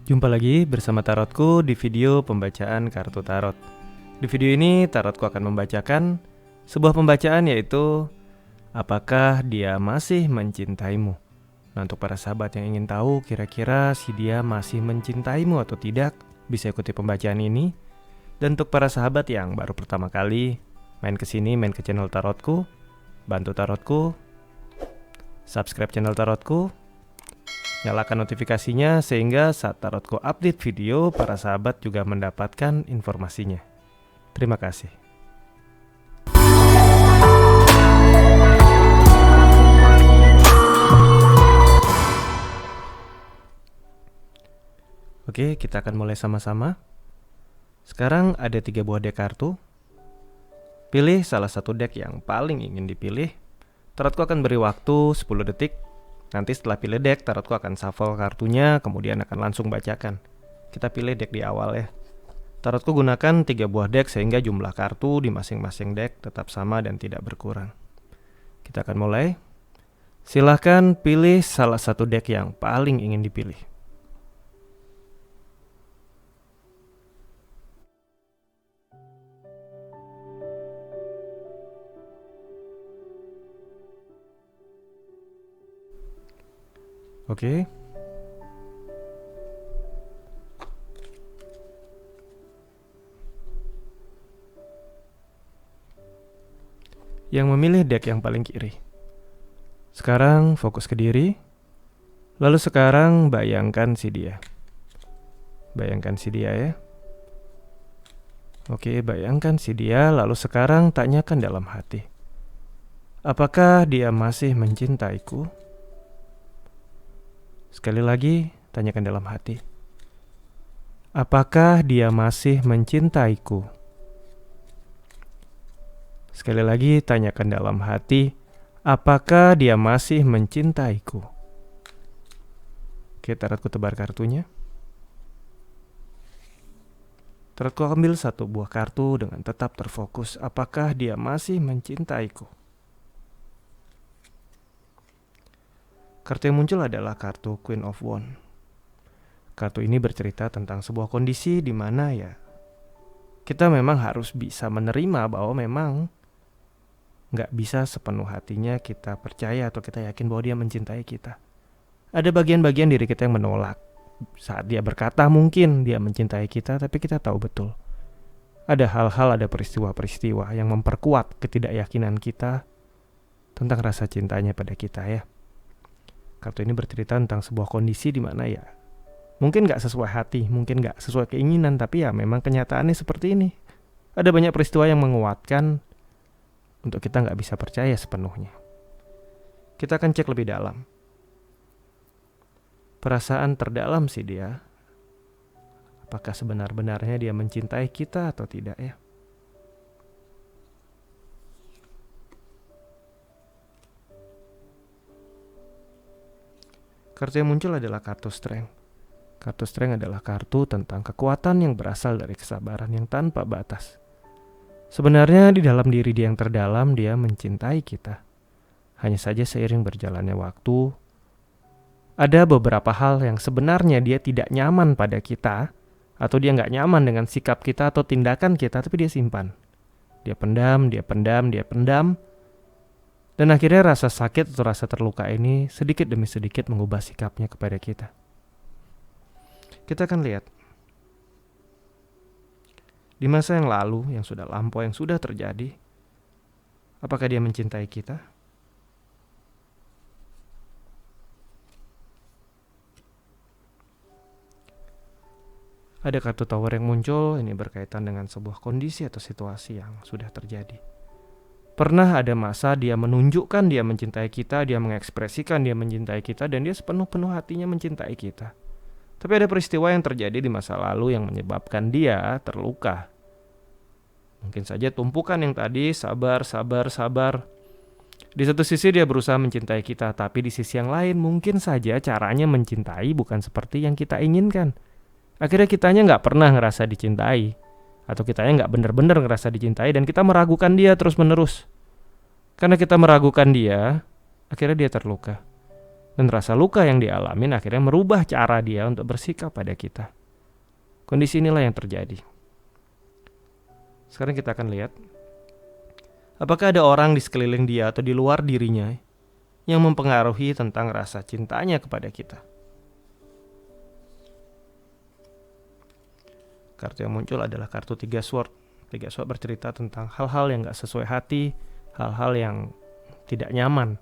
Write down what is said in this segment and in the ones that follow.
Jumpa lagi bersama Tarotku di video pembacaan kartu tarot. Di video ini Tarotku akan membacakan sebuah pembacaan yaitu apakah dia masih mencintaimu. Nah, untuk para sahabat yang ingin tahu kira-kira si dia masih mencintaimu atau tidak, bisa ikuti pembacaan ini. Dan untuk para sahabat yang baru pertama kali main ke channel Tarotku, bantu Tarotku, subscribe channel Tarotku, nyalakan notifikasinya sehingga saat Tarotku update video, para sahabat juga mendapatkan informasinya. Terima kasih. Oke, kita akan mulai sama-sama. Sekarang ada 3 buah deck kartu. Pilih salah satu deck yang paling ingin dipilih. Tarotku akan beri waktu 10 detik. Nanti setelah pilih deck, Tarotku akan shuffle kartunya, kemudian akan langsung bacakan. Kita pilih deck di awal ya. Tarotku gunakan 3 buah deck sehingga jumlah kartu di masing-masing deck tetap sama dan tidak berkurang. Kita akan mulai. Silahkan pilih salah satu deck yang paling ingin dipilih. Oke. Yang memilih deck yang paling kiri. Sekarang fokus ke diri. Lalu sekarang bayangkan si dia. Bayangkan si dia ya. Oke, bayangkan si dia, lalu sekarang tanyakan dalam hati. Apakah dia masih mencintaiku? Sekali lagi, tanyakan dalam hati. Apakah dia masih mencintaiku? Sekali lagi, tanyakan dalam hati. Apakah dia masih mencintaiku? Oke, Tarotku tebar kartunya. Tarotku ambil satu buah kartu dengan tetap terfokus. Apakah dia masih mencintaiku? Kartu yang muncul adalah kartu Queen of Wands. Kartu ini bercerita tentang sebuah kondisi di mana ya kita memang harus bisa menerima bahwa memang gak bisa sepenuh hatinya kita percaya atau kita yakin bahwa dia mencintai kita. Ada bagian-bagian diri kita yang menolak. Saat dia berkata mungkin dia mencintai kita, tapi kita tahu betul ada hal-hal, ada peristiwa-peristiwa yang memperkuat ketidakyakinan kita tentang rasa cintanya pada kita ya. Kartu ini bercerita tentang sebuah kondisi di mana ya mungkin gak sesuai hati, mungkin gak sesuai keinginan, tapi ya memang kenyataannya seperti ini. Ada banyak peristiwa yang menguatkan untuk kita gak bisa percaya sepenuhnya. Kita akan cek lebih dalam. Perasaan terdalam si dia, apakah sebenar-benarnya dia mencintai kita atau tidak ya? Kartu yang muncul adalah kartu Strength. Kartu Strength adalah kartu tentang kekuatan yang berasal dari kesabaran yang tanpa batas. Sebenarnya di dalam diri dia yang terdalam, dia mencintai kita. Hanya saja seiring berjalannya waktu, ada beberapa hal yang sebenarnya dia tidak nyaman pada kita, atau dia nggak nyaman dengan sikap kita atau tindakan kita, tapi dia simpan. Dia pendam, dia pendam, dia pendam. Dan akhirnya rasa sakit atau rasa terluka ini sedikit demi sedikit mengubah sikapnya kepada kita. Kita akan lihat. Di masa yang lalu, yang sudah lampau, yang sudah terjadi, apakah dia mencintai kita? Ada kartu Tower yang muncul, ini berkaitan dengan sebuah kondisi atau situasi yang sudah terjadi. Pernah ada masa dia menunjukkan dia mencintai kita, dia mengekspresikan dia mencintai kita, dan dia sepenuh-penuh hatinya mencintai kita. Tapi ada peristiwa yang terjadi di masa lalu yang menyebabkan dia terluka. Mungkin saja tumpukan yang tadi, sabar. Di satu sisi dia berusaha mencintai kita, tapi di sisi yang lain mungkin saja caranya mencintai bukan seperti yang kita inginkan. Akhirnya kitanya gak pernah ngerasa dicintai. Atau kitanya gak benar-benar ngerasa dicintai dan kita meragukan dia terus-menerus. Karena kita meragukan dia, akhirnya dia terluka. Dan rasa luka yang dialamin akhirnya merubah cara dia untuk bersikap pada kita. Kondisi inilah yang terjadi. Sekarang kita akan lihat, apakah ada orang di sekeliling dia atau di luar dirinya yang mempengaruhi tentang rasa cintanya kepada kita. Kartu yang muncul adalah kartu 3 Sword. 3 Sword bercerita tentang hal-hal yang gak sesuai hati, hal-hal yang tidak nyaman.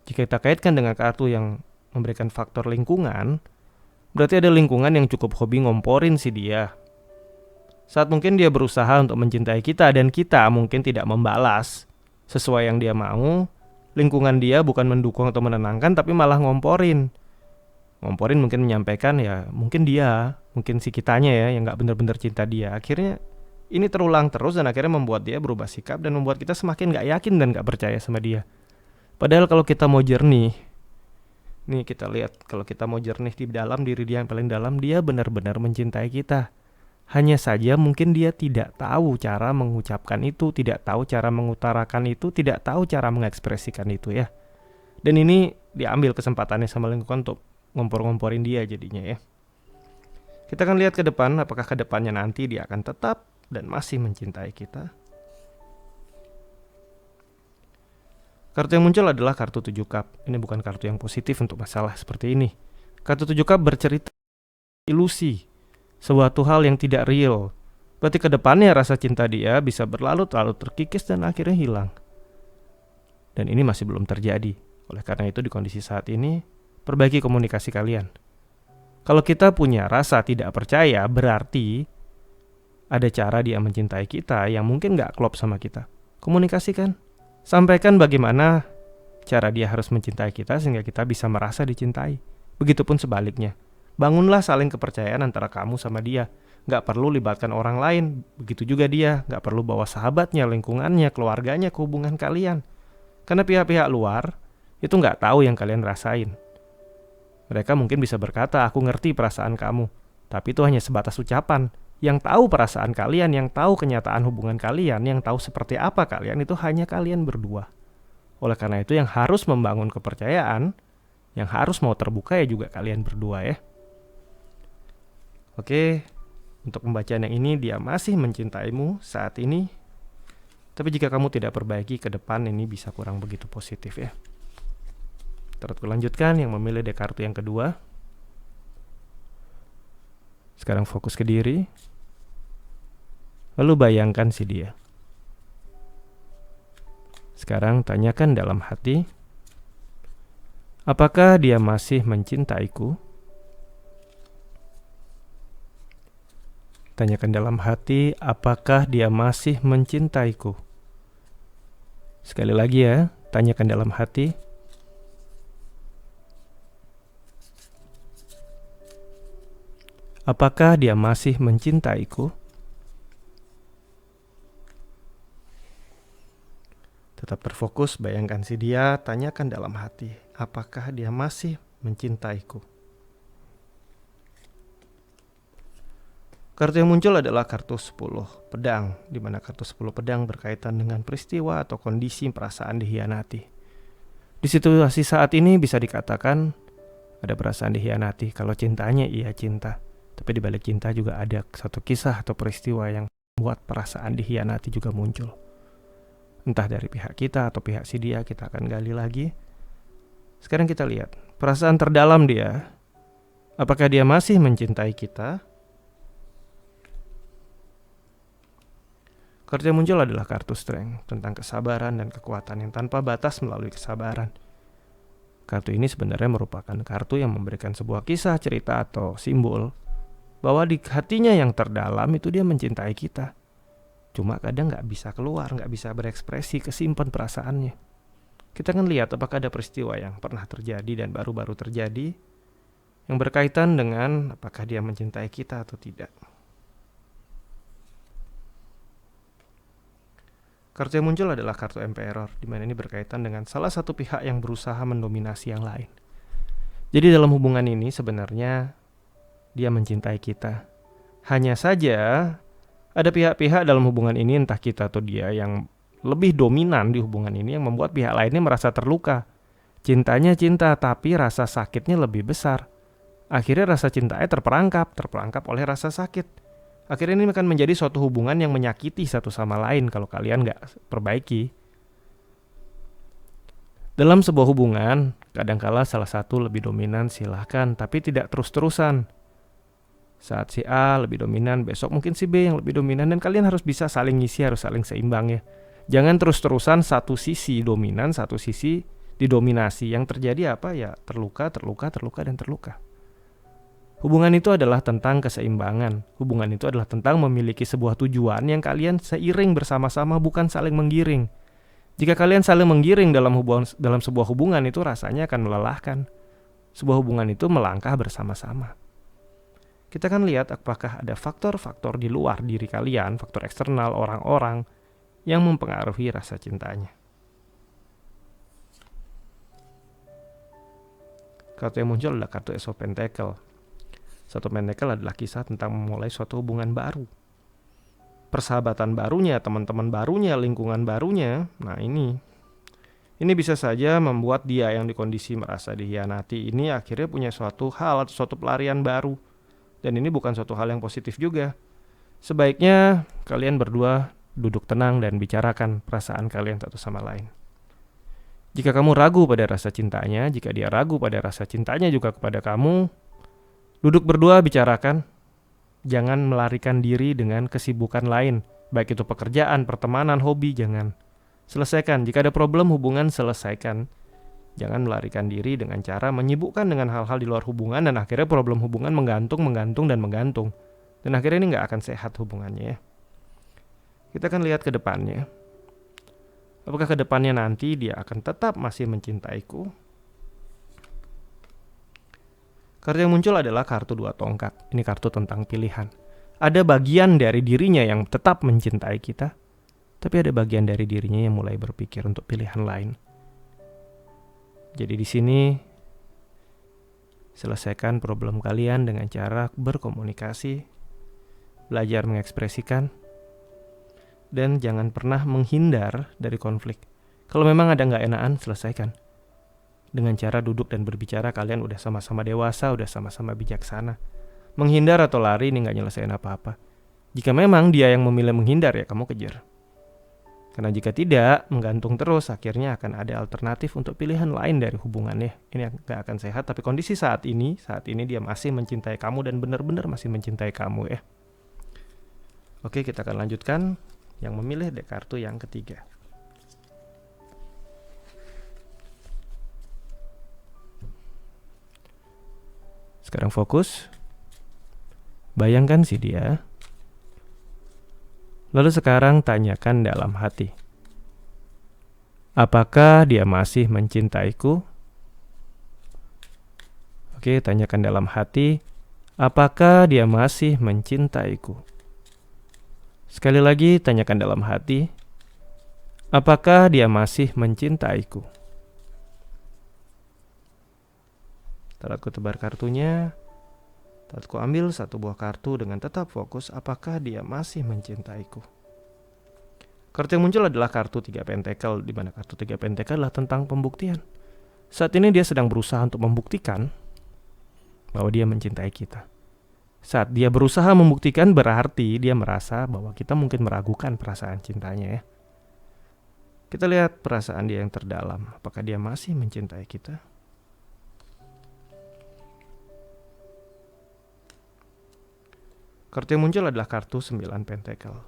Jika kita kaitkan dengan kartu yang memberikan faktor lingkungan, berarti ada lingkungan yang cukup hobi ngomporin si dia. Saat mungkin dia berusaha untuk mencintai kita dan kita mungkin tidak membalas sesuai yang dia mau, lingkungan dia bukan mendukung atau menenangkan tapi malah ngomporin. Ngomporin mungkin menyampaikan ya mungkin si kitanya ya yang gak benar-benar cinta dia. Akhirnya ini terulang terus dan akhirnya membuat dia berubah sikap dan membuat kita semakin gak yakin dan gak percaya sama dia. Padahal kalau kita mau jernih, nih kita lihat, kalau kita mau jernih di dalam diri dia yang paling dalam, dia benar-benar mencintai kita. Hanya saja mungkin dia tidak tahu cara mengucapkan itu, tidak tahu cara mengutarakan itu, tidak tahu cara mengekspresikan itu ya. Dan ini diambil kesempatannya sama lingkungan untuk ngompor-ngomporin dia jadinya ya. Kita akan lihat ke depan, apakah ke depannya nanti dia akan tetap dan masih mencintai kita. Kartu yang muncul adalah kartu 7 cup. Ini bukan kartu yang positif untuk masalah seperti ini. Kartu 7 cup bercerita ilusi, suatu hal yang tidak real. Berarti ke depannya rasa cinta dia bisa berlarut-larut terkikis dan akhirnya hilang. Dan ini masih belum terjadi. Oleh karena itu di kondisi saat ini, perbaiki komunikasi kalian. Kalau kita punya rasa tidak percaya, berarti ada cara dia mencintai kita yang mungkin gak klop sama kita. Komunikasikan. Sampaikan bagaimana cara dia harus mencintai kita sehingga kita bisa merasa dicintai. Begitupun sebaliknya. Bangunlah saling kepercayaan antara kamu sama dia. Gak perlu libatkan orang lain. Begitu juga dia. Gak perlu bawa sahabatnya, lingkungannya, keluarganya ke hubungan kalian. Karena pihak-pihak luar itu gak tahu yang kalian rasain. Mereka mungkin bisa berkata, aku ngerti perasaan kamu. Tapi itu hanya sebatas ucapan. Yang tahu perasaan kalian, yang tahu kenyataan hubungan kalian, yang tahu seperti apa kalian, itu hanya kalian berdua. Oleh karena itu yang harus membangun kepercayaan, yang harus mau terbuka ya juga kalian berdua ya. Oke, untuk pembacaan yang ini dia masih mencintaimu saat ini. Tapi jika kamu tidak perbaiki ke depan ini bisa kurang begitu positif ya. Terus lanjutkan yang memilih dek kartu yang kedua. Sekarang fokus ke diri. Lalu bayangkan si dia. Sekarang tanyakan dalam hati, apakah dia masih mencintaiku? Tanyakan dalam hati, apakah dia masih mencintaiku? Sekali lagi ya, tanyakan dalam hati. Apakah dia masih mencintaiku? Tetap terfokus, bayangkan si dia, tanyakan dalam hati, apakah dia masih mencintaiku? Kartu yang muncul adalah kartu 10 pedang, di mana kartu 10 pedang berkaitan dengan peristiwa atau kondisi perasaan dihianati. Di situasi saat ini bisa dikatakan ada perasaan dihianati. Kalau cintanya iya cinta, tapi di balik cinta juga ada satu kisah atau peristiwa yang membuat perasaan dihianati juga muncul. Entah dari pihak kita atau pihak si dia, kita akan gali lagi. Sekarang kita lihat perasaan terdalam dia. Apakah dia masih mencintai kita? Kartu yang muncul adalah kartu Strength, tentang kesabaran dan kekuatan yang tanpa batas melalui kesabaran. Kartu ini sebenarnya merupakan kartu yang memberikan sebuah kisah, cerita atau simbol bahwa di hatinya yang terdalam itu dia mencintai kita. Cuma kadang gak bisa keluar, gak bisa berekspresi, kesimpan perasaannya. Kita akan lihat apakah ada peristiwa yang pernah terjadi dan baru-baru terjadi yang berkaitan dengan apakah dia mencintai kita atau tidak. Kartu yang muncul adalah kartu Emperor, di mana ini berkaitan dengan salah satu pihak yang berusaha mendominasi yang lain. Jadi dalam hubungan ini sebenarnya dia mencintai kita. Hanya saja ada pihak-pihak dalam hubungan ini, entah kita atau dia, yang lebih dominan di hubungan ini yang membuat pihak lainnya merasa terluka. Cintanya cinta, tapi rasa sakitnya lebih besar. Akhirnya rasa cintanya terperangkap oleh rasa sakit. Akhirnya ini akan menjadi suatu hubungan yang menyakiti satu sama lain kalau kalian gak perbaiki. Dalam sebuah hubungan, kadangkala salah satu lebih dominan silahkan, tapi tidak terus-terusan. Saat si A lebih dominan, besok mungkin si B yang lebih dominan, dan kalian harus bisa saling ngisi, harus saling seimbang ya. Jangan terus-terusan satu sisi dominan, satu sisi didominasi. Yang terjadi apa ya? Terluka, dan terluka. Hubungan itu adalah tentang keseimbangan. Hubungan itu adalah tentang memiliki sebuah tujuan yang kalian seiring bersama-sama, bukan saling menggiring. Jika kalian saling menggiring dalam sebuah hubungan, itu rasanya akan melelahkan. Sebuah hubungan itu melangkah bersama-sama. Kita akan lihat apakah ada faktor-faktor di luar diri kalian, faktor eksternal orang-orang yang mempengaruhi rasa cintanya. Kartu yang muncul adalah kartu Ace of Pentacle. Satu Pentacle adalah kisah tentang memulai suatu hubungan baru. Persahabatan barunya, teman-teman barunya, lingkungan barunya. Nah ini bisa saja membuat dia yang di kondisi merasa dikhianati ini akhirnya punya suatu hal atau suatu pelarian baru. Dan ini bukan suatu hal yang positif juga. Sebaiknya kalian berdua duduk tenang dan bicarakan perasaan kalian satu sama lain. Jika kamu ragu pada rasa cintanya, jika dia ragu pada rasa cintanya juga kepada kamu, duduk berdua bicarakan. Jangan melarikan diri dengan kesibukan lain, baik itu pekerjaan, pertemanan, hobi, jangan. Selesaikan, jika ada problem hubungan selesaikan. Jangan melarikan diri dengan cara menyibukkan dengan hal-hal di luar hubungan dan akhirnya problem hubungan menggantung. Dan akhirnya ini gak akan sehat hubungannya ya. Kita akan lihat ke depannya. Apakah ke depannya nanti dia akan tetap masih mencintaiku? Kartu yang muncul adalah kartu 2 tongkat. Ini kartu tentang pilihan. Ada bagian dari dirinya yang tetap mencintai kita, tapi ada bagian dari dirinya yang mulai berpikir untuk pilihan lain. Jadi di sini selesaikan problem kalian dengan cara berkomunikasi, belajar mengekspresikan, dan jangan pernah menghindar dari konflik. Kalau memang ada nggak enakan, selesaikan. Dengan cara duduk dan berbicara, kalian udah sama-sama dewasa, udah sama-sama bijaksana. Menghindar atau lari ini nggak nyelesain apa-apa. Jika memang dia yang memilih menghindar, ya kamu kejar. Karena jika tidak, menggantung terus, akhirnya akan ada alternatif untuk pilihan lain dari hubungannya. Ini gak akan sehat, tapi kondisi saat ini dia masih mencintai kamu dan benar-benar masih mencintai kamu ya. Oke, kita akan lanjutkan yang memilih dek kartu yang ketiga. Sekarang fokus. Bayangkan si dia. Lalu sekarang tanyakan dalam hati. Apakah dia masih mencintaiku? Oke, tanyakan dalam hati. Apakah dia masih mencintaiku? Sekali lagi, tanyakan dalam hati. Apakah dia masih mencintaiku? Saat ku tebar kartunya, saat ku ambil satu buah kartu dengan tetap fokus, apakah dia masih mencintaiku? Kartu yang muncul adalah kartu 3 Pentacle, di mana kartu 3 Pentacle adalah tentang pembuktian. Saat ini dia sedang berusaha untuk membuktikan bahwa dia mencintai kita. Saat dia berusaha membuktikan, berarti dia merasa bahwa kita mungkin meragukan perasaan cintanya ya. Kita lihat perasaan dia yang terdalam, apakah dia masih mencintai kita? Kartu yang muncul adalah kartu 9 Pentacle.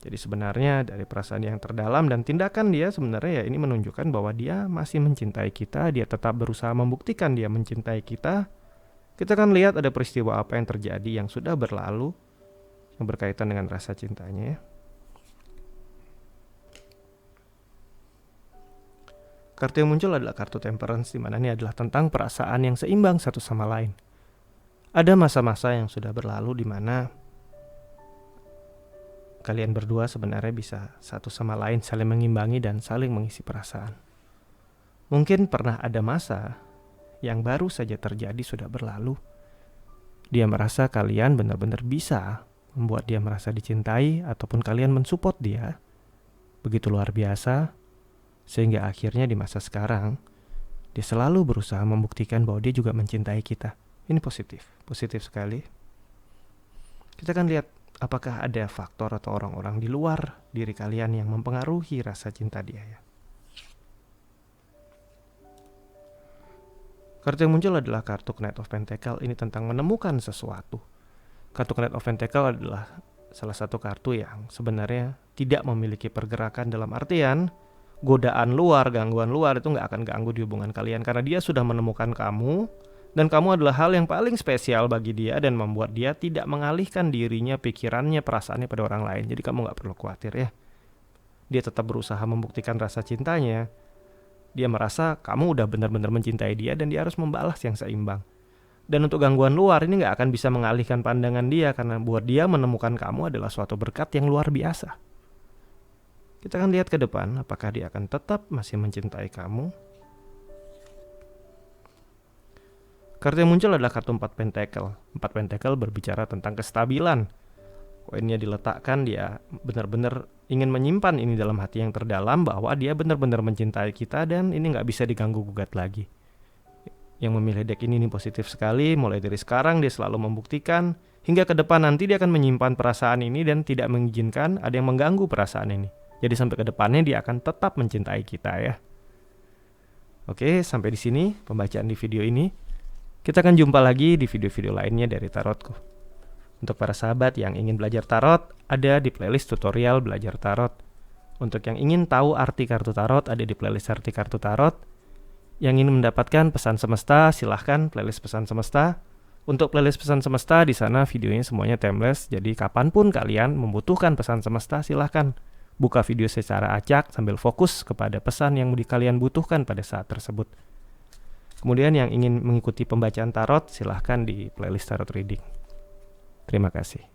Jadi sebenarnya dari perasaan yang terdalam dan tindakan dia sebenarnya ya ini menunjukkan bahwa dia masih mencintai kita, dia tetap berusaha membuktikan dia mencintai kita. Kita akan lihat ada peristiwa apa yang terjadi yang sudah berlalu yang berkaitan dengan rasa cintanya ya. Kartu yang muncul adalah kartu Temperance, di mana ini adalah tentang perasaan yang seimbang satu sama lain. Ada masa-masa yang sudah berlalu di mana kalian berdua sebenarnya bisa satu sama lain saling mengimbangi dan saling mengisi perasaan. Mungkin pernah ada masa yang baru saja terjadi sudah berlalu. Dia merasa kalian benar-benar bisa membuat dia merasa dicintai ataupun kalian mensupport dia begitu luar biasa sehingga akhirnya di masa sekarang Dia selalu berusaha membuktikan bahwa dia juga mencintai kita. Ini positif sekali. Kita akan lihat apakah ada faktor atau orang-orang di luar diri kalian yang mempengaruhi rasa cinta dia ya. Kartu yang muncul adalah kartu Knight of Pentacle. Ini tentang menemukan sesuatu. Kartu Knight of Pentacle adalah salah satu kartu yang sebenarnya tidak memiliki pergerakan, dalam artian godaan luar, gangguan luar itu nggak akan ganggu di hubungan kalian, karena dia sudah menemukan kamu dan kamu adalah hal yang paling spesial bagi dia dan membuat dia tidak mengalihkan dirinya, pikirannya, perasaannya pada orang lain. Jadi kamu nggak perlu khawatir ya. Dia tetap berusaha membuktikan rasa cintanya. Dia merasa kamu udah benar-benar mencintai dia dan dia harus membalas yang seimbang. Dan untuk gangguan luar ini nggak akan bisa mengalihkan pandangan dia, karena buat dia menemukan kamu adalah suatu berkat yang luar biasa. Kita akan lihat ke depan apakah dia akan tetap masih mencintai kamu. Kartu yang muncul adalah kartu 4 Pentacle. 4 Pentacle berbicara tentang kestabilan. Koinnya diletakkan, dia benar-benar ingin menyimpan ini dalam hati yang terdalam, bahwa dia benar-benar mencintai kita dan ini nggak bisa diganggu-gugat lagi. Yang memilih deck ini positif sekali. Mulai dari sekarang dia selalu membuktikan, hingga ke depan nanti dia akan menyimpan perasaan ini dan tidak mengizinkan ada yang mengganggu perasaan ini. Jadi sampai ke depannya dia akan tetap mencintai kita ya. Oke, sampai di sini pembacaan di video ini. Kita akan jumpa lagi di video-video lainnya dari Tarotku. Untuk para sahabat yang ingin belajar tarot, ada di playlist tutorial belajar tarot. Untuk yang ingin tahu arti kartu tarot, ada di playlist arti kartu tarot. Yang ingin mendapatkan pesan semesta, silahkan playlist pesan semesta. Untuk playlist pesan semesta, di sana videonya semuanya timeless. Jadi kapanpun kalian membutuhkan pesan semesta, silahkan buka video secara acak sambil fokus kepada pesan yang kalian butuhkan pada saat tersebut. Kemudian yang ingin mengikuti pembacaan tarot, silahkan di playlist tarot reading. Terima kasih.